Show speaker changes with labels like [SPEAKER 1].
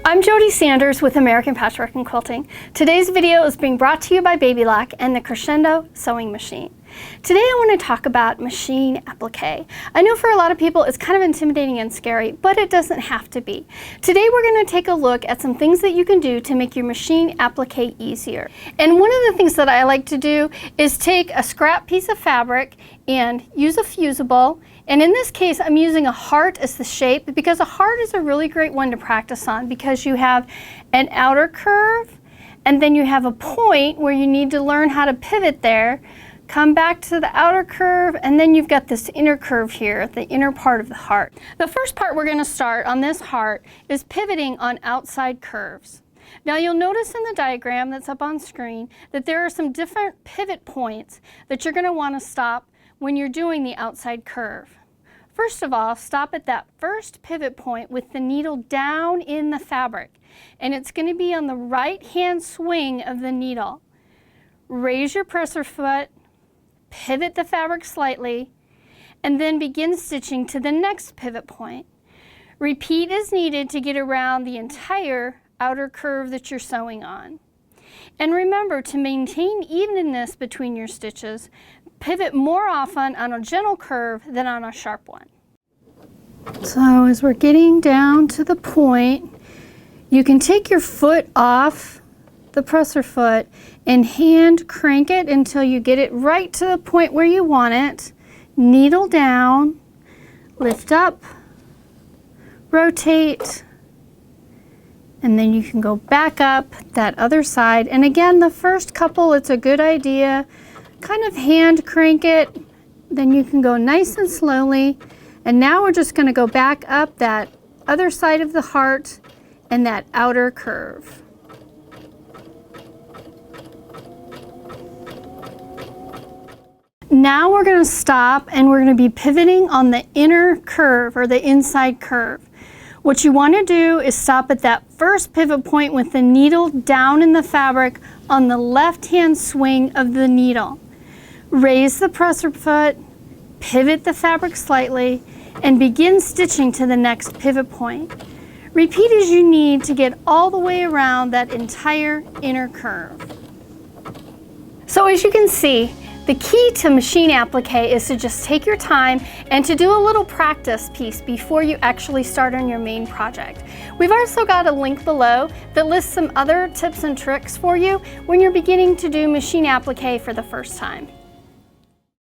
[SPEAKER 1] I'm Jody Sanders with American Patchwork and Quilting. Today's video is being brought to you by Baby Lock and the Crescendo Sewing Machine. Today I want to talk about machine applique. I know for a lot of people it's kind of intimidating and scary, but it doesn't have to be. Today we're going to take a look at some things that you can do to make your machine applique easier. And one of the things that I like to do is take a scrap piece of fabric and use a fusible. And in this case, I'm using a heart as the shape because a heart is a really great one to practice on because you have an outer curve and then you have a point where you need to learn how to pivot there, come back to the outer curve, and then you've got this inner curve here, the inner part of the heart. The first part we're going to start on this heart is pivoting on outside curves. Now you'll notice in the diagram that's up on screen that there are some different pivot points that you're going to want to stop when you're doing the outside curve. First of all, stop at that first pivot point with the needle down in the fabric, and it's going to be on the right hand swing of the needle. Raise your presser foot, pivot the fabric slightly, and then begin stitching to the next pivot point. Repeat as needed to get around the entire outer curve that you're sewing on. And remember to maintain evenness between your stitches. Pivot more often on a gentle curve than on a sharp one. So as we're getting down to the point, you can take your foot off the presser foot and hand crank it until you get it right to the point where you want it. Needle down, lift up, rotate, and then you can go back up that other side. And again, the first couple, it's a good idea. Kind of hand crank it, then you can go nice and slowly. And now we're just going to go back up that other side of the heart and that outer curve. Now we're going to stop and we're going to be pivoting on the inner curve or the inside curve. What you want to do is stop at that first pivot point with the needle down in the fabric on the left hand swing of the needle. Raise the presser foot, pivot the fabric slightly, and begin stitching to the next pivot point. Repeat as you need to get all the way around that entire inner curve. So as you can see, the key to machine applique is to just take your time and to do a little practice piece before you actually start on your main project. We've also got a link below that lists some other tips and tricks for you when you're beginning to do machine applique for the first time.